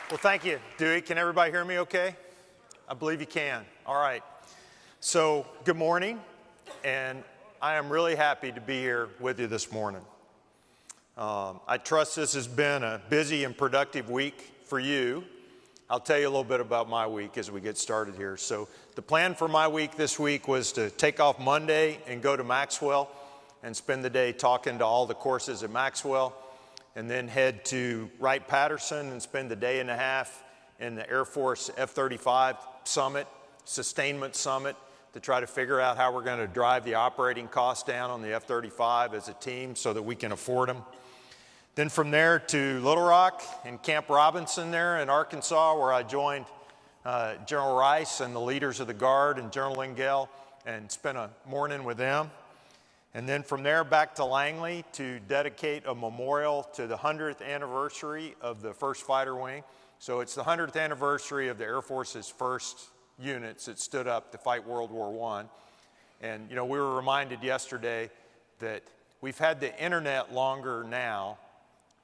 Well, thank you, Dewey. Can everybody hear me okay? I believe you can. All right. So, good morning, and I am really happy to be here with you this morning. I trust this has been a busy and productive week for you. I'll tell you a little bit about my week as we get started here. So, the plan for my week this week was to take off Monday and go to Maxwell and spend the day talking to all the courses at Maxwell, and then head to Wright-Patterson and spend a day and a half in the Air Force F-35 Summit, Sustainment Summit, to try to figure out how we're going to drive the operating costs down on the F-35 as a team so that we can afford them. Then from there to Little Rock and Camp Robinson there in Arkansas, where I joined General Rice and the leaders of the Guard and General Lingell and spent a morning with them. And then from there back to Langley to dedicate a memorial to the 100th anniversary of the 1st Fighter Wing. So it's the 100th anniversary of the Air Force's first units that stood up to fight World War I. And, you know, we were reminded yesterday that we've had the internet longer now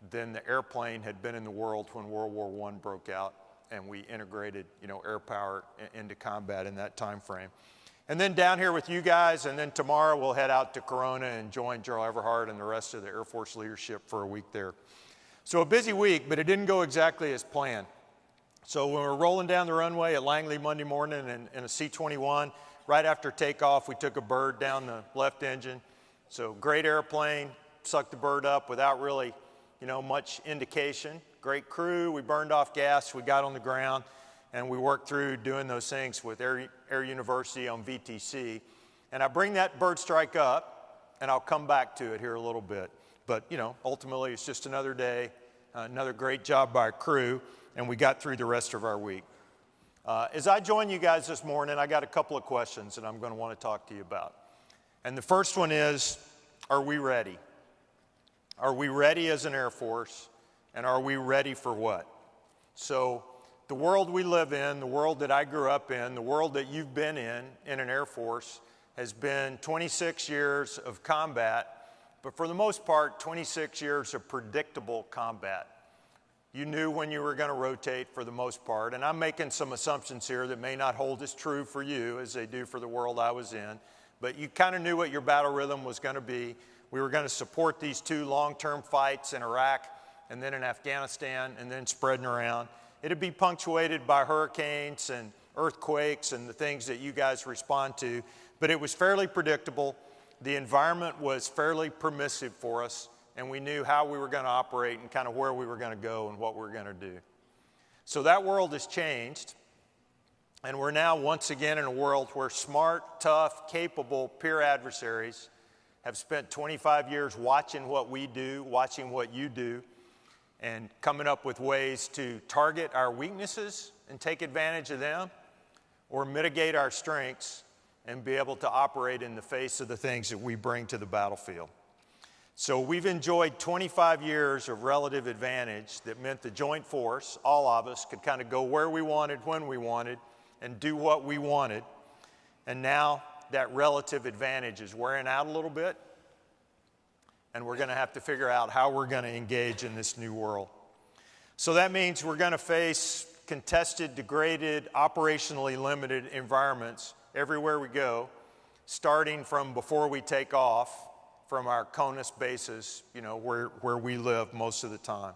than the airplane had been in the world when World War I broke out, and we integrated, you know, air power into combat in that time frame. And then down here with you guys, and then tomorrow we'll head out to Corona and join General Everhart and the rest of the Air Force leadership for a week there. So a busy week, but it didn't go exactly as planned. So when we were rolling down the runway at Langley Monday morning in a C-21, right after takeoff, we took a bird down the left engine. So great airplane, sucked the bird up without really, you know, much indication. Great crew, we burned off gas, we got on the ground, and we worked through doing those things with Air University on VTC. And I bring that bird strike up, and I'll come back to it here a little bit. But, you know, ultimately it's just another day, another great job by our crew, and we got through the rest of our week. As I join you guys this morning, I got a couple of questions that I'm going to want to talk to you about. And the first one is, are we ready? Are we ready as an Air Force, and are we ready for what? So the world we live in, the world that I grew up in, the world that you've been in an Air Force, has been 26 years of combat, but for the most part, 26 years of predictable combat. You knew when you were going to rotate for the most part, and I'm making some assumptions here that may not hold as true for you as they do for the world I was in, but you kind of knew what your battle rhythm was going to be. We were going to support these two long-term fights in Iraq and then in Afghanistan and then spreading around. It'd be punctuated by hurricanes and earthquakes and the things that you guys respond to, but it was fairly predictable. The environment was fairly permissive for us, and we knew how we were going to operate and kind of where we were going to go and what we were going to do. So that world has changed, and we're now once again in a world where smart, tough, capable peer adversaries have spent 25 years watching what we do, watching what you do, and coming up with ways to target our weaknesses and take advantage of them, or mitigate our strengths and be able to operate in the face of the things that we bring to the battlefield. So we've enjoyed 25 years of relative advantage that meant the joint force, all of us, could kind of go where we wanted, when we wanted, and do what we wanted. And now that relative advantage is wearing out a little bit, and we're going to have to figure out how we're going to engage in this new world. So that means we're going to face contested, degraded, operationally limited environments everywhere we go, starting from before we take off from our CONUS bases, you know, where we live most of the time.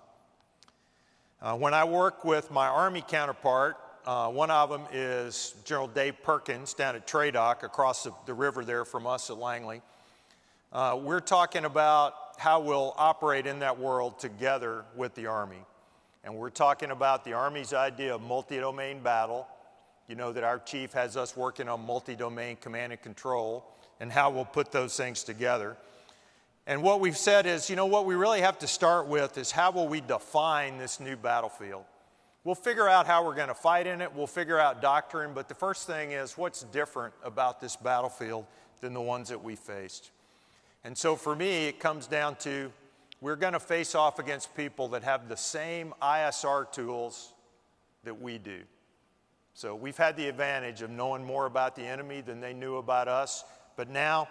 When I work with my Army counterpart, one of them is General Dave Perkins down at TRADOC across the river there from us at Langley. We're talking about how we'll operate in that world together with the Army. And we're talking about the Army's idea of multi-domain battle. You know that our chief has us working on multi-domain command and control and how we'll put those things together. And what we've said is, you know, what we really have to start with is how will we define this new battlefield? We'll figure out how we're going to fight in it. We'll figure out doctrine. But the first thing is, what's different about this battlefield than the ones that we faced? And so for me, it comes down to we're going to face off against people that have the same ISR tools that we do. So we've had the advantage of knowing more about the enemy than they knew about us. But now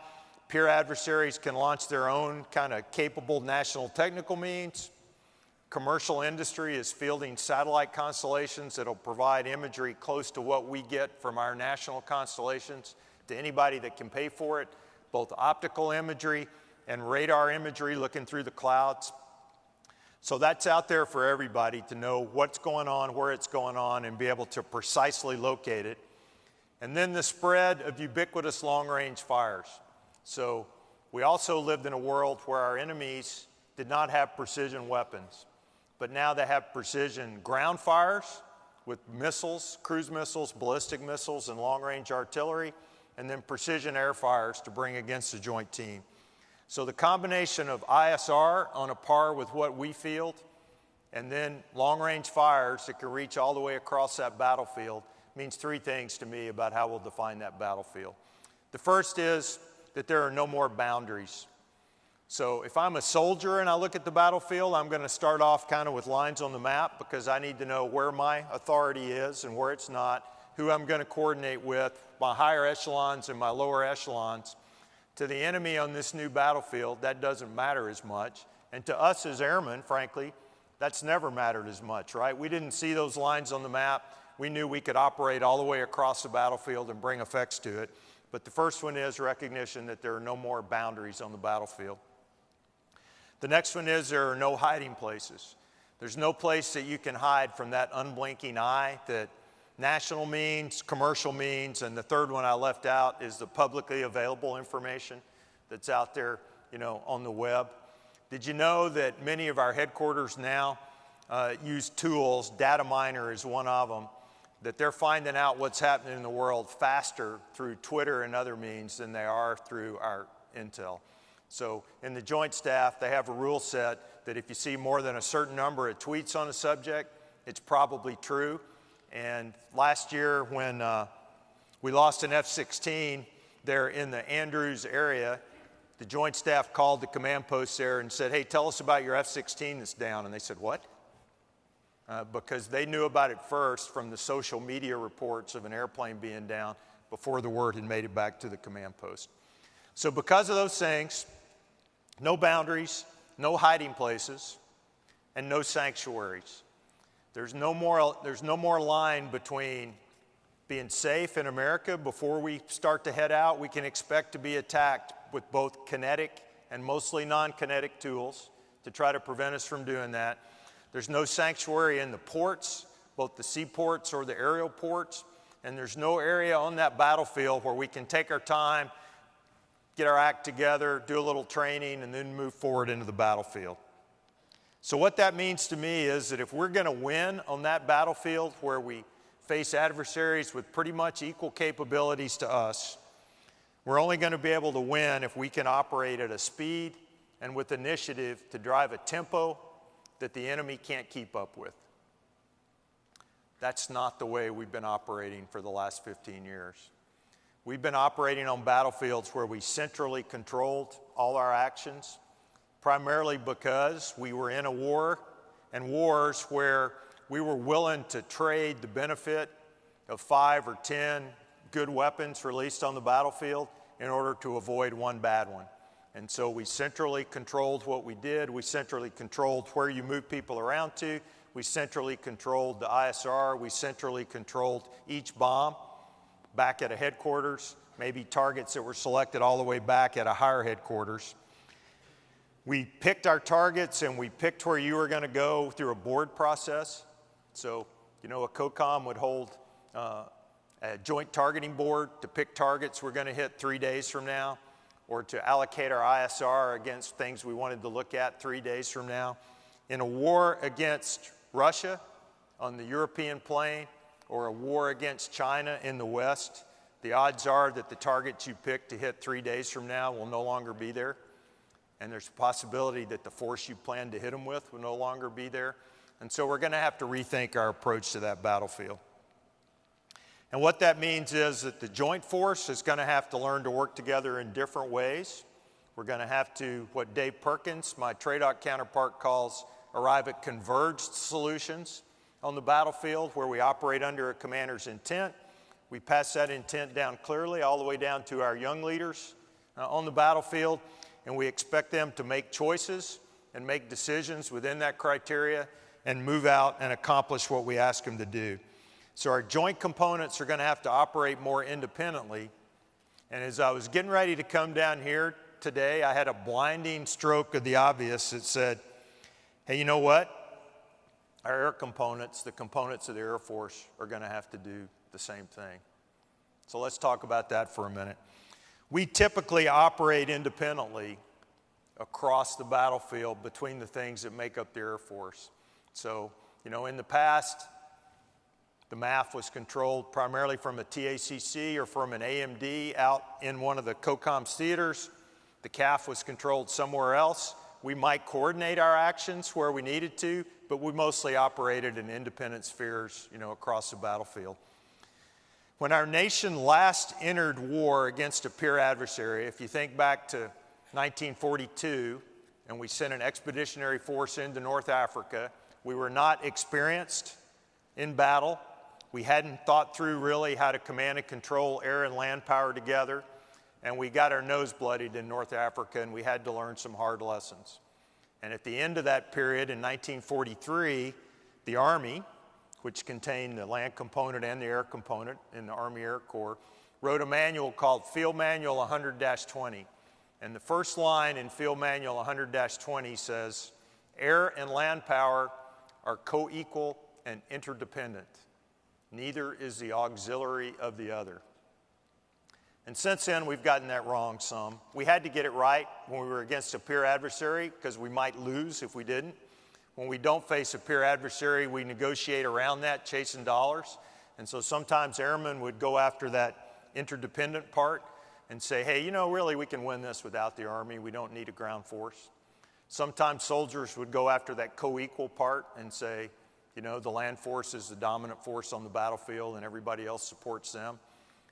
peer adversaries can launch their own kind of capable national technical means. Commercial industry is fielding satellite constellations that'll provide imagery close to what we get from our national constellations to anybody that can pay for it, both optical imagery and radar imagery looking through the clouds. So that's out there for everybody to know what's going on, where it's going on, and be able to precisely locate it. And then the spread of ubiquitous long-range fires. So we also lived in a world where our enemies did not have precision weapons, but now they have precision ground fires with missiles, cruise missiles, ballistic missiles, and long-range artillery, and then precision air fires to bring against the joint team. So the combination of ISR on a par with what we field, and then long-range fires that can reach all the way across that battlefield means three things to me about how we'll define that battlefield. The first is that there are no more boundaries. So if I'm a soldier and I look at the battlefield, I'm going to start off kind of with lines on the map because I need to know where my authority is and where it's not, who I'm going to coordinate with, my higher echelons and my lower echelons. To the enemy on this new battlefield, that doesn't matter as much. And to us as airmen, frankly, that's never mattered as much, right? We didn't see those lines on the map. We knew we could operate all the way across the battlefield and bring effects to it. But the first one is recognition that there are no more boundaries on the battlefield. The next one is there are no hiding places. There's no place that you can hide from that unblinking eye that national means, commercial means, and the third one I left out is the publicly available information that's out there, on the web. Did you know that many of our headquarters now use tools, data miner is one of them, that they're finding out what's happening in the world faster through Twitter and other means than they are through our intel. So in the Joint Staff, they have a rule set that if you see more than a certain number of tweets on a subject, it's probably true. And last year when we lost an F-16 there in the Andrews area, the Joint Staff called the command post there and said, hey, tell us about your F-16 that's down. And they said, what? Because they knew about it first from the social media reports of an airplane being down before the word had made it back to the command post. So because of those things, no boundaries, no hiding places, and no sanctuaries. There's no more line between being safe in America. Before we start to head out, we can expect to be attacked with both kinetic and mostly non-kinetic tools to try to prevent us from doing that. There's no sanctuary in the ports, both the seaports or the aerial ports, and there's no area on that battlefield where we can take our time, get our act together, do a little training, and then move forward into the battlefield. So what that means to me is that if we're going to win on that battlefield where we face adversaries with pretty much equal capabilities to us, we're only going to be able to win if we can operate at a speed and with initiative to drive a tempo that the enemy can't keep up with. That's not the way we've been operating for the last 15 years. We've been operating on battlefields where we centrally controlled all our actions, primarily because we were in a war, and wars where we were willing to trade the benefit of 5 or 10 good weapons released on the battlefield in order to avoid one bad one. And so we centrally controlled what we did. We centrally controlled where you move people around to. We centrally controlled the ISR. We centrally controlled each bomb back at a headquarters, maybe targets that were selected all the way back at a higher headquarters. We picked our targets and we picked where you were going to go through a board process. So, a COCOM would hold a joint targeting board to pick targets we're going to hit 3 days from now, or to allocate our ISR against things we wanted to look at 3 days from now. In a war against Russia on the European plain, or a war against China in the West, the odds are that the targets you pick to hit 3 days from now will no longer be there. And there's a possibility that the force you plan to hit them with will no longer be there. And so we're going to have to rethink our approach to that battlefield. And what that means is that the joint force is going to have to learn to work together in different ways. We're going to have to, what Dave Perkins, my TRADOC counterpart, calls arrive at converged solutions on the battlefield where we operate under a commander's intent. We pass that intent down clearly all the way down to our young leaders on the battlefield, and we expect them to make choices and make decisions within that criteria and move out and accomplish what we ask them to do. So our joint components are going to have to operate more independently. And as I was getting ready to come down here today, I had a blinding stroke of the obvious that said, hey, you know what? Our air components, the components of the Air Force, are going to have to do the same thing. So let's talk about that for a minute. We typically operate independently across the battlefield between the things that make up the Air Force. So, you know, in the past, the MAF was controlled primarily from a TACC or from an AMD out in one of the COCOM's theaters. The CAF was controlled somewhere else. We might coordinate our actions where we needed to, but we mostly operated in independent spheres, you know, across the battlefield. When our nation last entered war against a peer adversary, if you think back to 1942, and we sent an expeditionary force into North Africa, we were not experienced in battle. We hadn't thought through really how to command and control air and land power together, and we got our nose bloodied in North Africa, and we had to learn some hard lessons. And at the end of that period, in 1943, the Army, which contained the land component and the air component in the Army Air Corps, wrote a manual called Field Manual 100-20. And the first line in Field Manual 100-20 says, air and land power are co-equal and interdependent. Neither is the auxiliary of the other. And since then, we've gotten that wrong some. We had to get it right when we were against a peer adversary because we might lose if we didn't. When we don't face a peer adversary, we negotiate around that, chasing dollars. And so sometimes airmen would go after that interdependent part and say, hey, you know, really we can win this without the Army. We don't need a ground force. Sometimes soldiers would go after that co-equal part and say, you know, the land force is the dominant force on the battlefield and everybody else supports them.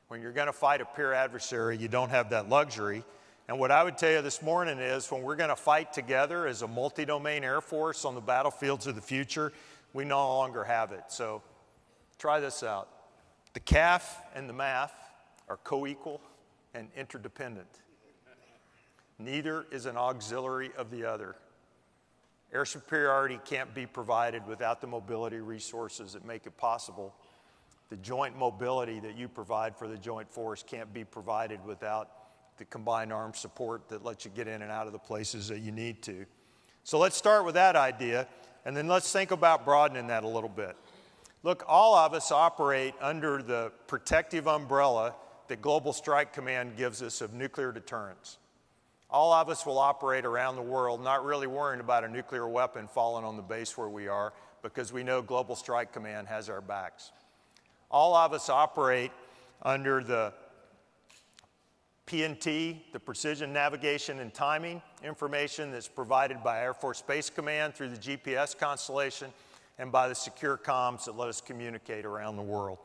When you're going to fight a peer adversary, you don't have that luxury. And what I would tell you this morning is when we're going to fight together as a multi-domain Air Force on the battlefields of the future, we no longer have it. So try this out. The CAF and the MAF are co-equal and interdependent. Neither is an auxiliary of the other. Air superiority can't be provided without the mobility resources that make it possible. The joint mobility that you provide for the joint force can't be provided without the combined armed support that lets you get in and out of the places that you need to. So let's start with that idea, and then let's think about broadening that a little bit. Look, all of us operate under the protective umbrella that Global Strike Command gives us of nuclear deterrence. All of us will operate around the world not really worrying about a nuclear weapon falling on the base where we are because we know Global Strike Command has our backs. All of us operate under the PNT, the Precision Navigation and Timing information that's provided by Air Force Space Command through the GPS constellation and by the secure comms that let us communicate around the world.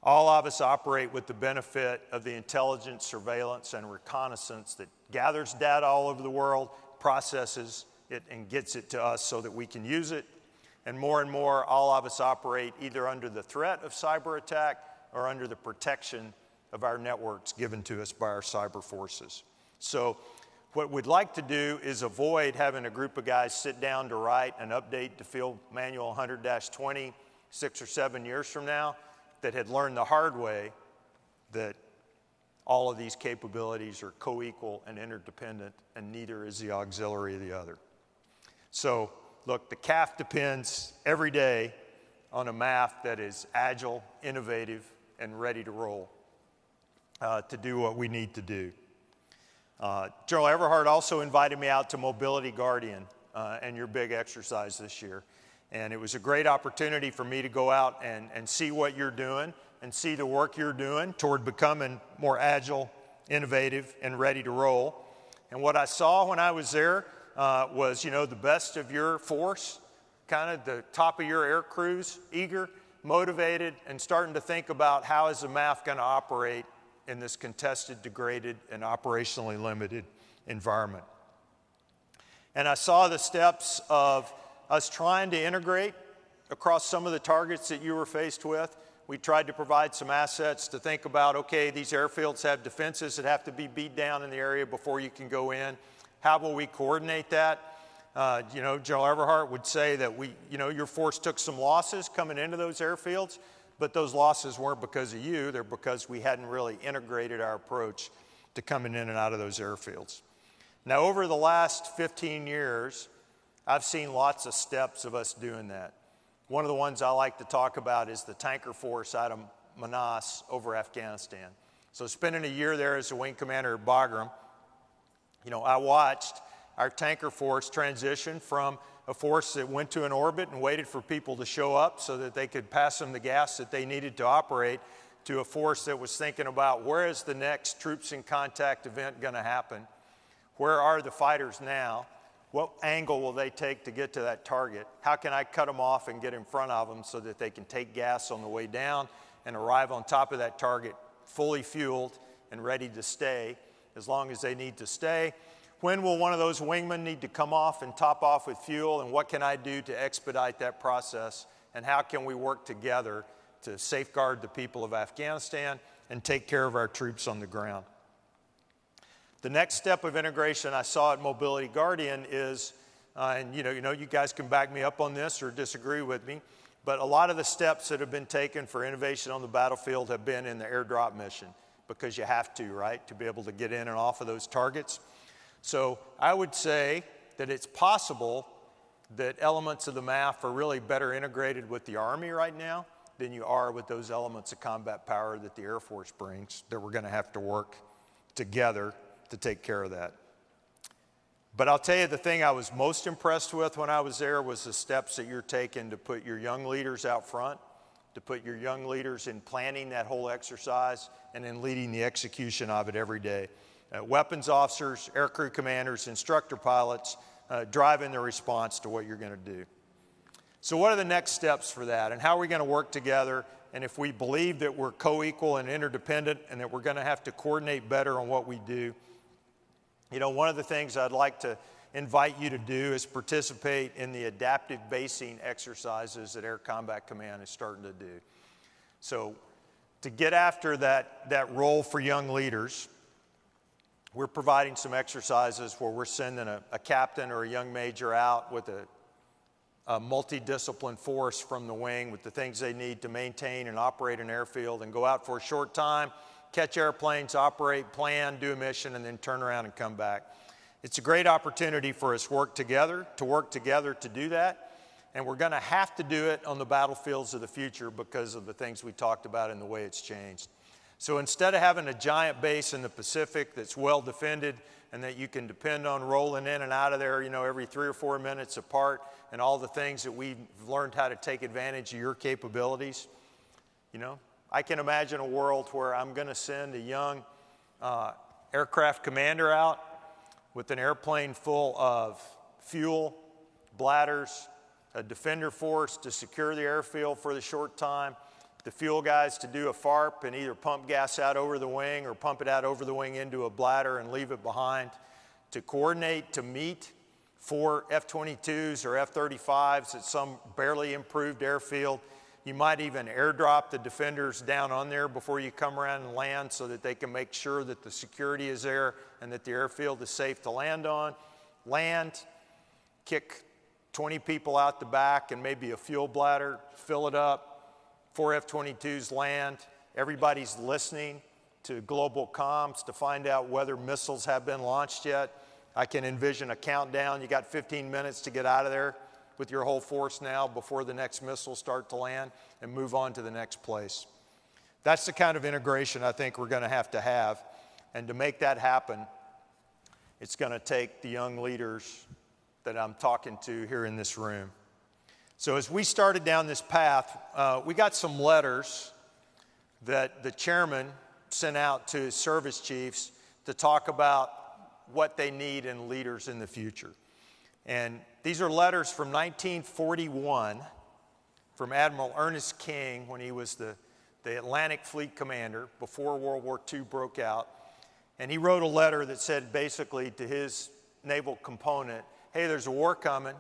All of us operate with the benefit of the intelligence, surveillance, and reconnaissance that gathers data all over the world, processes it, and gets it to us so that we can use it. And more, all of us operate either under the threat of cyber attack or under the protection of our networks given to us by our cyber forces. So what we'd like to do is avoid having a group of guys sit down to write an update to Field Manual 100-20 6 or 7 years from now that had learned the hard way that all of these capabilities are co-equal and interdependent, and neither is the auxiliary of the other. So look, the CAF depends every day on a MAF that is agile, innovative, and ready to roll to do what we need to do. General Everhart also invited me out to Mobility Guardian and your big exercise this year. And it was a great opportunity for me to go out and see what you're doing and see the work you're doing toward becoming more agile, innovative, and ready to roll. And what I saw when I was there was, you know, the best of your force, kind of the top of your air crews, eager, motivated, and starting to think about how is the MAF going to operate in this contested, degraded, and operationally limited environment. And I saw the steps of us trying to integrate across some of the targets that you were faced with. We tried to provide some assets to think about, okay, these airfields have defenses that have to be beat down in the area before you can go in. How will we coordinate that? General Everhart would say that your force took some losses coming into those airfields, but those losses weren't because of you. They're because we hadn't really integrated our approach to coming in and out of those airfields. Now, over the last 15 years, I've seen lots of steps of us doing that. One of the ones I like to talk about is the tanker force out of Manas over Afghanistan. So spending a year there as a wing commander at Bagram, I watched our tanker force transition from a force that went to an orbit and waited for people to show up so that they could pass them the gas that they needed to operate, to a force that was thinking about where is the next troops in contact event going to happen? Where are the fighters now? What angle will they take to get to that target? How can I cut them off and get in front of them so that they can take gas on the way down and arrive on top of that target fully fueled and ready to stay as long as they need to stay? When will one of those wingmen need to come off and top off with fuel, and what can I do to expedite that process, and how can we work together to safeguard the people of Afghanistan and take care of our troops on the ground? The next step of integration I saw at Mobility Guardian is, you guys can back me up on this or disagree with me, but a lot of the steps that have been taken for innovation on the battlefield have been in the airdrop mission, because you have to, right, to be able to get in and off of those targets. So I would say that it's possible that elements of the MAF are really better integrated with the Army right now than you are with those elements of combat power that the Air Force brings, that we're going to have to work together to take care of that. But I'll tell you, the thing I was most impressed with when I was there was the steps that you're taking to put your young leaders out front, to put your young leaders in planning that whole exercise and in leading the execution of it every day. Weapons officers, aircrew commanders, instructor pilots driving the response to what you're going to do. So what are the next steps for that, and how are we going to work together? And if we believe that we're co-equal and interdependent and that we're going to have to coordinate better on what we do, one of the things I'd like to invite you to do is participate in the adaptive basing exercises that Air Combat Command is starting to do. So to get after that role for young leaders, we're providing some exercises where we're sending a captain or a young major out with a multidiscipline force from the wing with the things they need to maintain and operate an airfield, and go out for a short time, catch airplanes, operate, plan, do a mission, and then turn around and come back. It's a great opportunity for us to work together to do that, and we're going to have to do it on the battlefields of the future because of the things we talked about and the way it's changed. So instead of having a giant base in the Pacific that's well defended and that you can depend on rolling in and out of there, every 3 or 4 minutes apart, and all the things that we've learned how to take advantage of your capabilities, I can imagine a world where I'm going to send a young aircraft commander out with an airplane full of fuel, bladders, a defender force to secure the airfield for the short time, the fuel guys to do a FARP and either pump gas out over the wing or pump it out over the wing into a bladder and leave it behind, to coordinate to meet 4 F-22s or F-35s at some barely improved airfield. You might even airdrop the defenders down on there before you come around and land so that they can make sure that the security is there and that the airfield is safe to land on. Land, kick 20 people out the back and maybe a fuel bladder, fill it up. 4 F-22s land. Everybody's listening to global comms to find out whether missiles have been launched yet. I can envision a countdown. You got 15 minutes to get out of there with your whole force now before the next missiles start to land and move on to the next place. That's the kind of integration I think we're going to have. And to make that happen, it's going to take the young leaders that I'm talking to here in this room. So as we started down this path, we got some letters that the chairman sent out to his service chiefs to talk about what they need in leaders in the future. And these are letters from 1941 from Admiral Ernest King when he was the Atlantic Fleet commander before World War II broke out. And he wrote a letter that said basically to his naval component, hey, there's a war coming.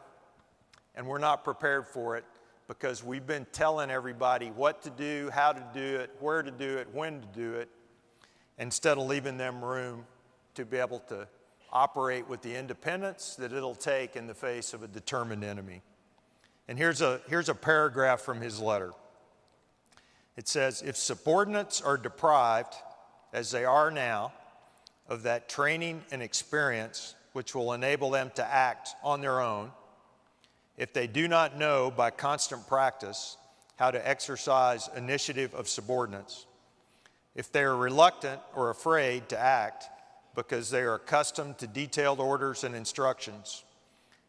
And we're not prepared for it because we've been telling everybody what to do, how to do it, where to do it, when to do it, instead of leaving them room to be able to operate with the independence that it'll take in the face of a determined enemy. And here's a paragraph from his letter. It says, if subordinates are deprived, as they are now, of that training and experience which will enable them to act on their own, if they do not know by constant practice how to exercise initiative of subordinates, if they are reluctant or afraid to act because they are accustomed to detailed orders and instructions,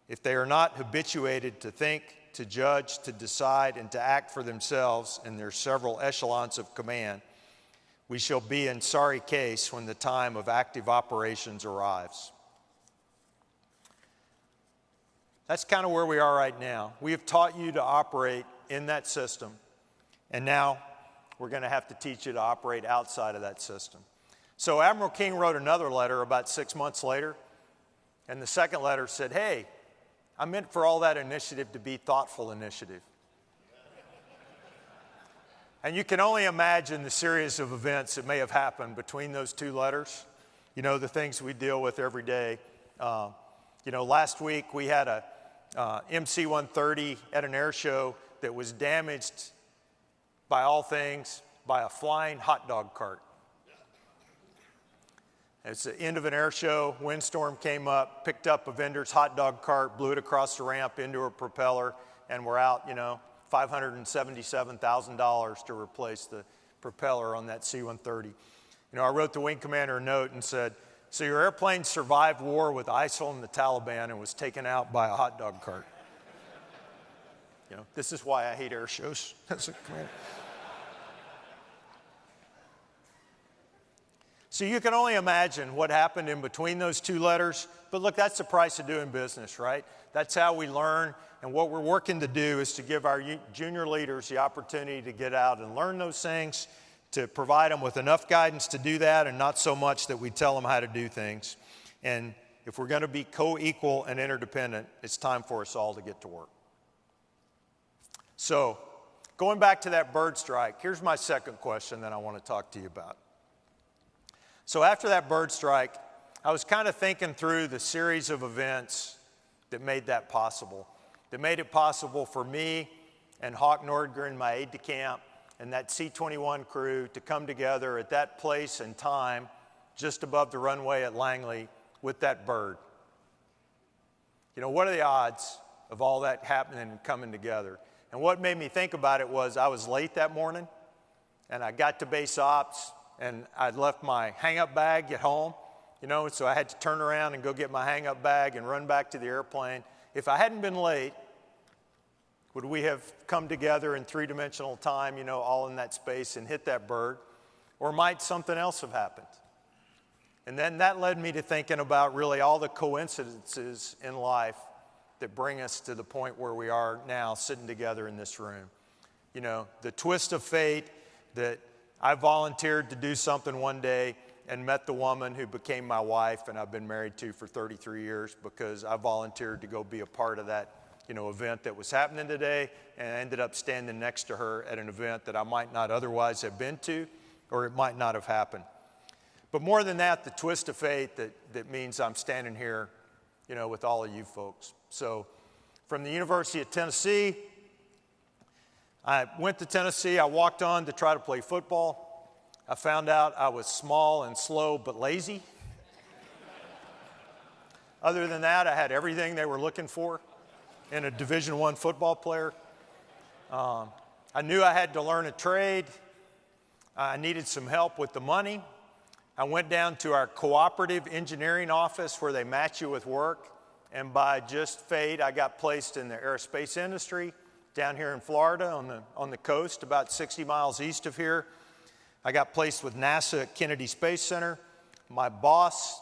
if they are not habituated to think, to judge, to decide, and to act for themselves in their several echelons of command, we shall be in sorry case when the time of active operations arrives. That's kind of where we are right now. We have taught you to operate in that system, and now we're going to have to teach you to operate outside of that system. So Admiral King wrote another letter about 6 months later, and the second letter said, hey, I meant for all that initiative to be thoughtful initiative. And you can only imagine the series of events that may have happened between those two letters. You know, the things we deal with every day. Last week we had a MC-130 at an air show that was damaged, by all things, by a flying hot dog cart. It's the end of an air show, windstorm came up, picked up a vendor's hot dog cart, blew it across the ramp into a propeller, and we're out, $577,000 to replace the propeller on that C-130. I wrote the wing commander a note and said, so your airplane survived war with ISIL and the Taliban and was taken out by a hot dog cart. This is why I hate air shows as a commander. So you can only imagine what happened in between those two letters. But look, that's the price of doing business, right? That's how we learn. And what we're working to do is to give our junior leaders the opportunity to get out and learn those things, to provide them with enough guidance to do that and not so much that we tell them how to do things. And if we're going to be co-equal and interdependent, it's time for us all to get to work. So going back to that bird strike, here's my second question that I want to talk to you about. So after that bird strike, I was kind of thinking through the series of events that made that possible, that made it possible for me and Hawk Nordgren, my aide-de-camp, and that C-21 crew to come together at that place and time just above the runway at Langley with that bird. What are the odds of all that happening and coming together? And what made me think about it was I was late that morning, and I got to base ops, and I'd left my hang-up bag at home, so I had to turn around and go get my hang-up bag and run back to the airplane. If I hadn't been late, would we have come together in three-dimensional time, all in that space and hit that bird? Or might something else have happened? And then that led me to thinking about really all the coincidences in life that bring us to the point where we are now sitting together in this room. The twist of fate that I volunteered to do something one day and met the woman who became my wife and I've been married to for 33 years because I volunteered to go be a part of that, event that was happening today, and I ended up standing next to her at an event that I might not otherwise have been to, or it might not have happened. But more than that, the twist of fate that means I'm standing here, with all of you folks. So from the University of Tennessee, I went to Tennessee. I walked on to try to play football. I found out I was small and slow but lazy. Other than that, I had everything they were looking for in a Division I football player. I knew I had to learn a trade. I needed some help with the money. I went down to our cooperative engineering office where they match you with work. And by just fate, I got placed in the aerospace industry down here in Florida on the coast, about 60 miles east of here. I got placed with NASA at Kennedy Space Center. My boss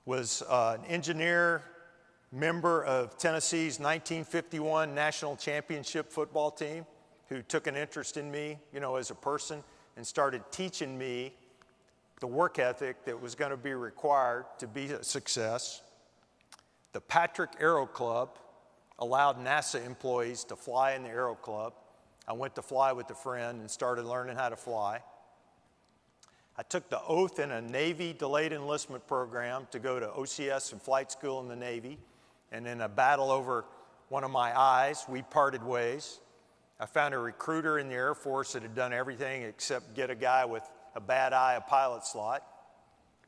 was an engineer, member of Tennessee's 1951 National Championship football team, who took an interest in me, as a person, and started teaching me the work ethic that was going to be required to be a success. The Patrick Aero Club allowed NASA employees to fly in the Aero Club. I went to fly with a friend and started learning how to fly. I took the oath in a Navy delayed enlistment program to go to OCS and flight school in the Navy. And in a battle over one of my eyes, we parted ways. I found a recruiter in the Air Force that had done everything except get a guy with a bad eye a pilot slot,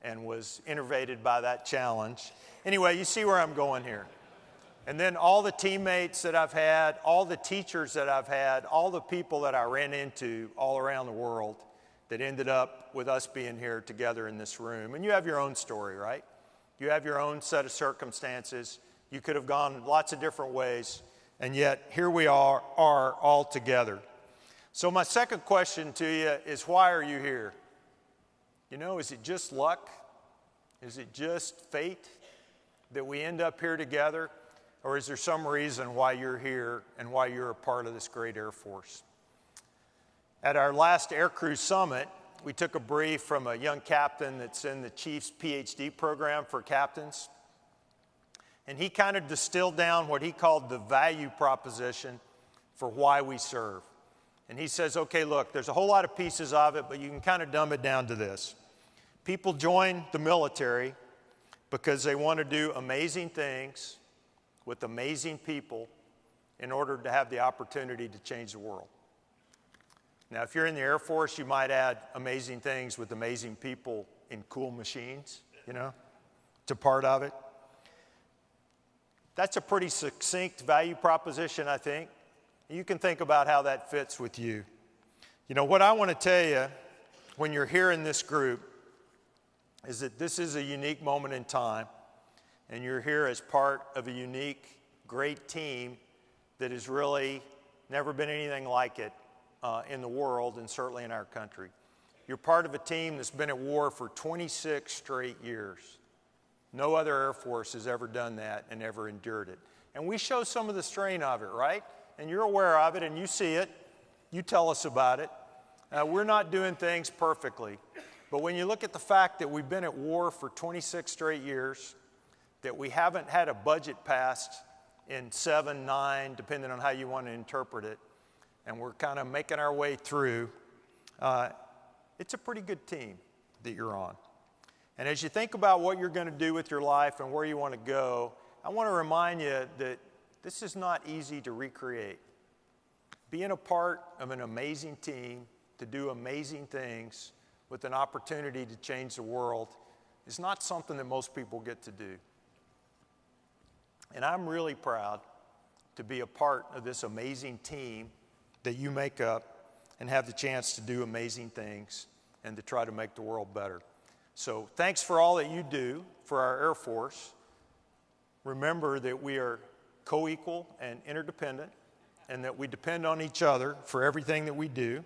and was innervated by that challenge. Anyway, you see where I'm going here. And then all the teammates that I've had, all the teachers that I've had, all the people that I ran into all around the world that ended up with us being here together in this room. And you have your own story, right? You have your own set of circumstances. You could have gone lots of different ways, and yet here we are all together. So my second question to you is, why are you here? You know, is it just luck? Is it just fate that we end up here together? Or is there some reason why you're here and why you're a part of this great Air Force? At our last Air Crew Summit, we took a brief from a young captain that's in the Chief's PhD program for captains. And he kind of distilled down what he called the value proposition for why we serve. And he says, okay, look, there's a whole lot of pieces of it, but you can kind of dumb it down to this. People join the military because they want to do amazing things with amazing people in order to have the opportunity to change the world. Now, if you're in the Air Force, you might add amazing things with amazing people in cool machines, you know, to part of it. That's a pretty succinct value proposition, I think. You can think about how that fits with you. You know, what I want to tell you when you're here in this group is that this is a unique moment in time, and you're here as part of a unique, great team that has really never been anything like it in the world, and certainly in our country. You're part of a team that's been at war for 26 straight years. No other Air Force has ever done that and ever endured it. And we show some of the strain of it, right? And you're aware of it, and you see it. You tell us about it. We're not doing things perfectly. But when you look at the fact that we've been at war for 26 straight years, that we haven't had a budget passed in 7, 9, depending on how you want to interpret it, and we're kind of making our way through, it's a pretty good team that you're on. And as you think about what you're going to do with your life and where you want to go, I want to remind you that this is not easy to recreate. Being a part of an amazing team to do amazing things with an opportunity to change the world is not something that most people get to do. And I'm really proud to be a part of this amazing team that you make up and have the chance to do amazing things and to try to make the world better. So thanks for all that you do for our Air Force. Remember that we are co-equal and interdependent, and that we depend on each other for everything that we do.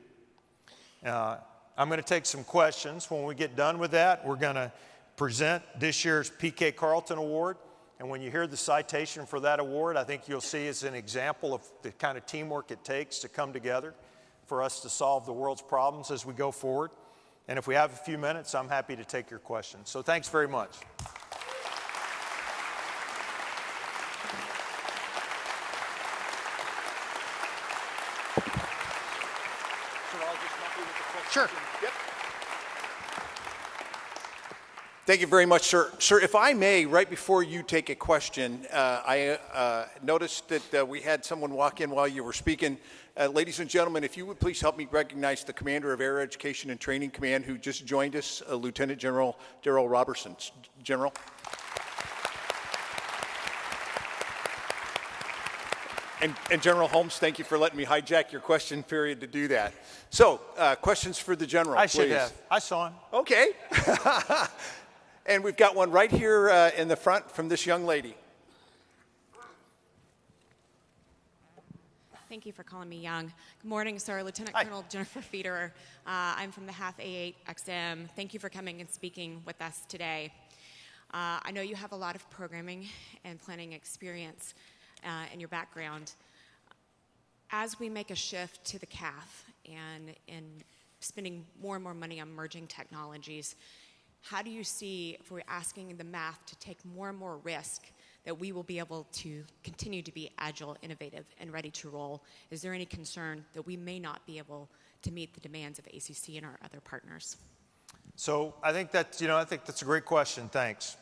I'm going to take some questions. When we get done with that, we're going to present this year's P.K. Carlton Award. And when you hear the citation for that award, I think you'll see it's an example of the kind of teamwork it takes to come together for us to solve the world's problems as we go forward. And if we have a few minutes, I'm happy to take your questions. So thanks very much. Sure. Yep. Thank you very much, sir. Sir, if I may, right before you take a question, I noticed that we had someone walk in while you were speaking. Ladies and gentlemen, if you would please help me recognize the Commander of Air Education and Training Command who just joined us, Lieutenant General Darrell Robertson. General. And General Holmes, thank you for letting me hijack your question period to do that. So, questions for the General, I please. should have. I saw him. Okay. And we've got one right here in the front from this young lady. Thank you for calling me young. Good morning, sir. Lieutenant Colonel Jennifer Federer. I'm from the HAF A8XM. Thank you for coming and speaking with us today. I know you have a lot of programming and planning experience in your background. As we make a shift to the CAF and in spending more and more money on emerging technologies, how do you see, if we're asking the math to take more and more risk, that we will be able to continue to be agile, innovative, and ready to roll? Is there any concern that we may not be able to meet the demands of ACC and our other partners? So I think that's a great question. Thanks.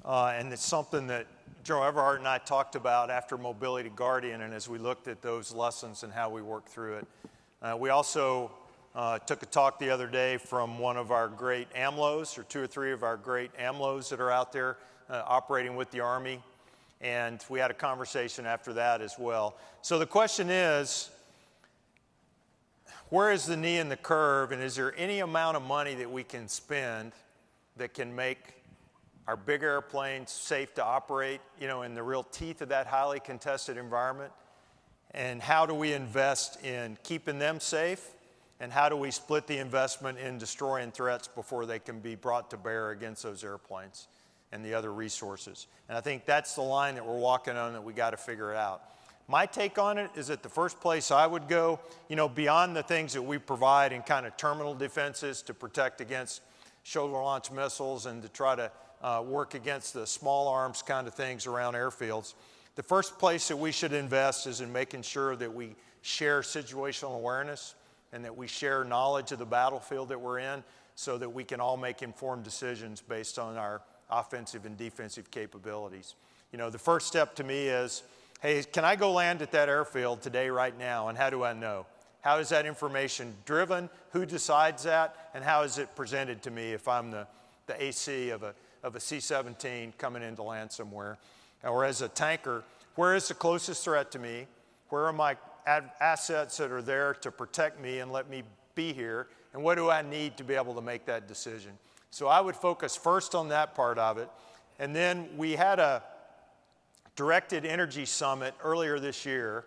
And it's something that Joe Everhart and I talked about after Mobility Guardian, and as we looked at those lessons and how we worked through it. We also took a talk the other day from one of our great AMLOs, or 2 or 3 of our great AMLOs that are out there operating with the Army. And we had a conversation after that as well. So the question is, where is the knee in the curve, and is there any amount of money that we can spend that can make our big airplanes safe to operate, in the real teeth of that highly contested environment? And how do we invest in keeping them safe? And how do we split the investment in destroying threats before they can be brought to bear against those airplanes and the other resources? And I think that's the line that we're walking on, that we got to figure it out. My take on it is that the first place I would go, beyond the things that we provide in kind of terminal defenses to protect against shoulder-launched missiles and to try to work against the small arms kind of things around airfields, the first place that we should invest is in making sure that we share situational awareness and that we share knowledge of the battlefield that we're in, so that we can all make informed decisions based on our offensive and defensive capabilities. The first step to me is, hey, can I go land at that airfield today, right now, and how do I know? How is that information driven? Who decides that? And how is it presented to me if I'm the AC of a C-17 coming in to land somewhere? Or as a tanker, where is the closest threat to me? Where are my assets that are there to protect me and let me be here? And what do I need to be able to make that decision? So I would focus first on that part of it. And then we had a directed energy summit earlier this year,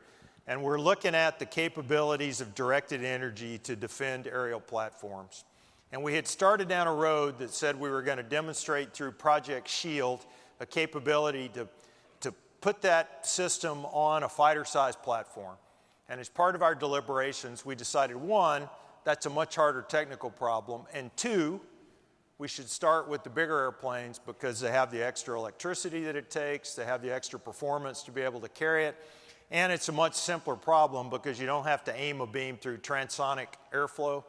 and we're looking at the capabilities of directed energy to defend aerial platforms. And we had started down a road that said we were going to demonstrate through Project SHIELD a capability to put that system on a fighter-sized platform. And as part of our deliberations, we decided, 1, that's a much harder technical problem, and 2, we should start with the bigger airplanes because they have the extra electricity that it takes, they have the extra performance to be able to carry it, and it's a much simpler problem because you don't have to aim a beam through transonic airflow.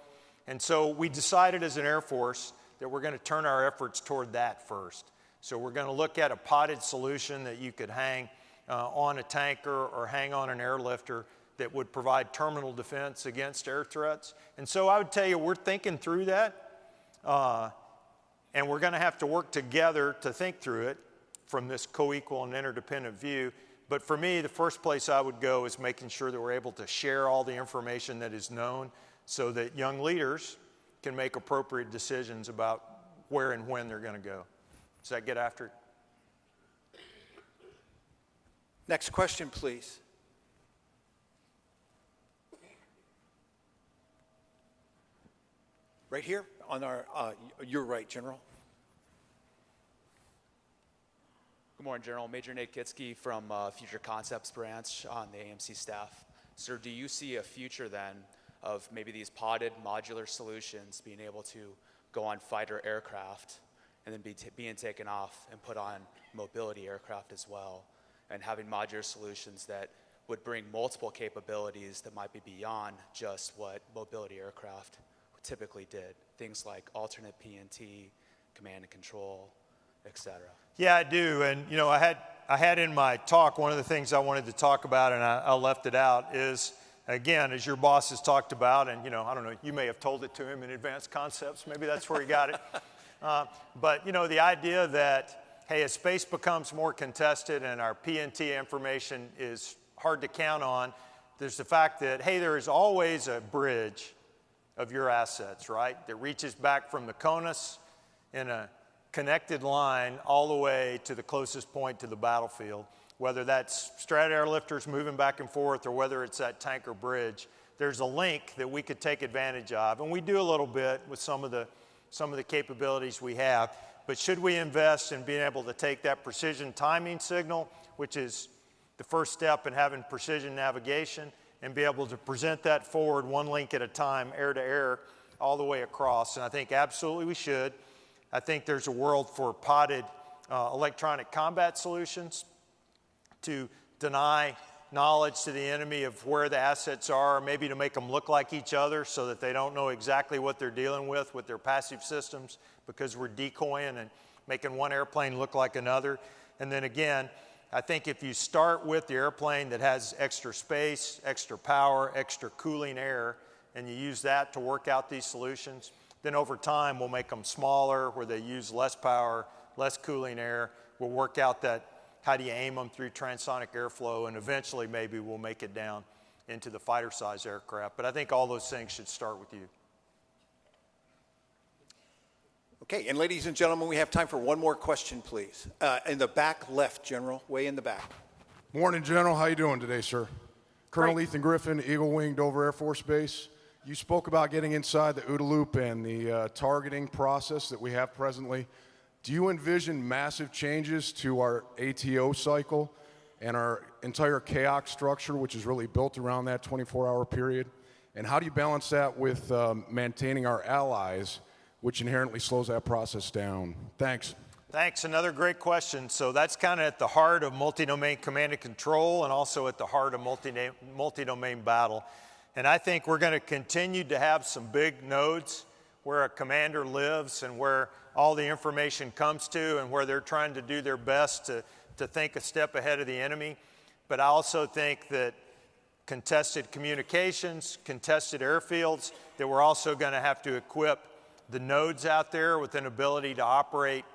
And so we decided as an Air Force that we're going to turn our efforts toward that first. So we're going to look at a potted solution that you could hang on a tanker or hang on an airlifter that would provide terminal defense against air threats. And so I would tell you, we're thinking through that. And we're going to have to work together to think through it from this co-equal and interdependent view. But for me, the first place I would go is making sure that we're able to share all the information that is known so that young leaders can make appropriate decisions about where and when they're going to go. Does that get after it? Next question, please. Right here on our, your right, General. Good morning, General. Major Nate Kitsky from Future Concepts Branch on the AMC staff. Sir, do you see a future then of maybe these potted modular solutions being able to go on fighter aircraft and then being taken off and put on mobility aircraft as well, and having modular solutions that would bring multiple capabilities that might be beyond just what mobility aircraft typically did, things like alternate PNT, command and control, etc. Yeah, I do. And I had in my talk, one of the things I wanted to talk about, and I left it out, is, again, as your boss has talked about, and I don't know, you may have told it to him in Advanced Concepts, maybe that's where he got it. But the idea that, hey, as space becomes more contested and our PNT information is hard to count on, there's the fact that, hey, there is always a bridge of your assets, right, that reaches back from the CONUS in a connected line all the way to the closest point to the battlefield, whether that's strat airlifters moving back and forth or whether it's that tanker bridge. There's a link that we could take advantage of, and we do a little bit with some of the capabilities we have. But should we invest in being able to take that precision timing signal, which is the first step in having precision navigation, and be able to present that forward one link at a time, air to air, all the way across? And I think absolutely we should. I think there's a world for potted electronic combat solutions to deny knowledge to the enemy of where the assets are, maybe to make them look like each other so that they don't know exactly what they're dealing with their passive systems, because we're decoying and making one airplane look like another. And then again, I think if you start with the airplane that has extra space, extra power, extra cooling air, and you use that to work out these solutions, then over time we'll make them smaller where they use less power, less cooling air. We'll work out that how do you aim them through transonic airflow, and eventually maybe we'll make it down into the fighter-size aircraft. But I think all those things should start with you. Okay, and ladies and gentlemen, we have time for one more question, please. In the back left, General, way in the back. Morning, General. How you doing today, sir? Colonel Great. Ethan Griffin, Eagle Wing, Dover Air Force Base. You spoke about getting inside the OODA loop and the targeting process that we have presently. Do you envision massive changes to our ATO cycle and our entire CAOC structure, which is really built around that 24-hour period? And how do you balance that with maintaining our allies, which inherently slows that process down? Thanks. Thanks. Another great question. So that's kind of at the heart of multi-domain command and control, and also at the heart of multi-domain battle. And I think we're going to continue to have some big nodes where a commander lives and where all the information comes to, and where they're trying to do their best to think a step ahead of the enemy. But I also think that contested communications, contested airfields, that we're also going to have to equip the nodes out there with an ability to operate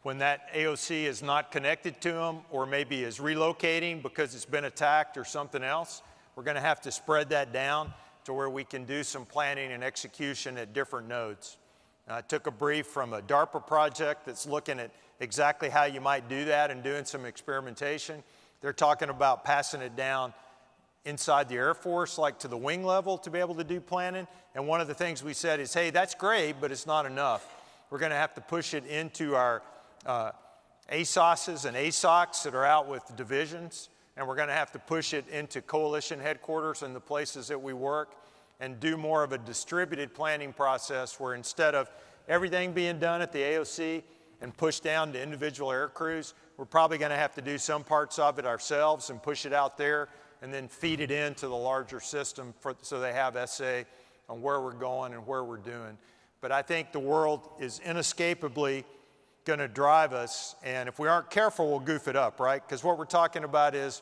when that AOC is not connected to them, or maybe is relocating because it's been attacked or something else. We're going to have to spread that down to where we can do some planning and execution at different nodes. I took a brief from a DARPA project that's looking at exactly how you might do that and doing some experimentation. They're talking about passing it down inside the Air Force, like to the wing level, to be able to do planning. And one of the things we said is, hey, that's great, but it's not enough. We're going to have to push it into our ASOSs and ASOCs that are out with divisions, and we're going to have to push it into coalition headquarters and the places that we work, and do more of a distributed planning process where instead of everything being done at the AOC and pushed down to individual air crews, we're probably going to have to do some parts of it ourselves and push it out there and then feed it into the larger system so they have SA on where we're going and where we're doing. But I think the world is inescapably going to drive us, and if we aren't careful, we'll goof it up, right? Because what we're talking about is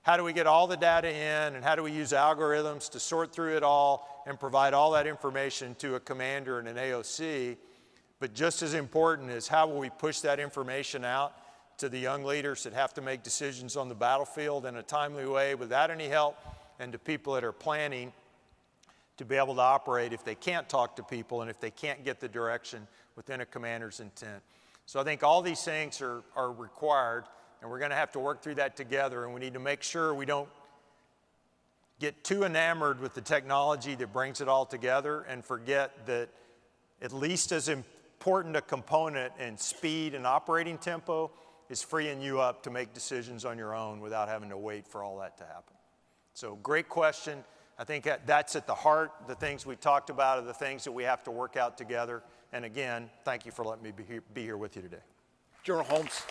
how do we get all the data in, and how do we use algorithms to sort through it all and provide all that information to a commander and an AOC. But just as important is how will we push that information out to the young leaders that have to make decisions on the battlefield in a timely way without any help, and to people that are planning to be able to operate if they can't talk to people and if they can't get the direction within a commander's intent. So I think all these things are required, and we're going to have to work through that together, and we need to make sure we don't get too enamored with the technology that brings it all together and forget that at least as important a component in speed and operating tempo is freeing you up to make decisions on your own without having to wait for all that to happen. So great question. I think that's at the heart. The things we talked about are the things that we have to work out together. And again, thank you for letting me be here with you today. General Holmes.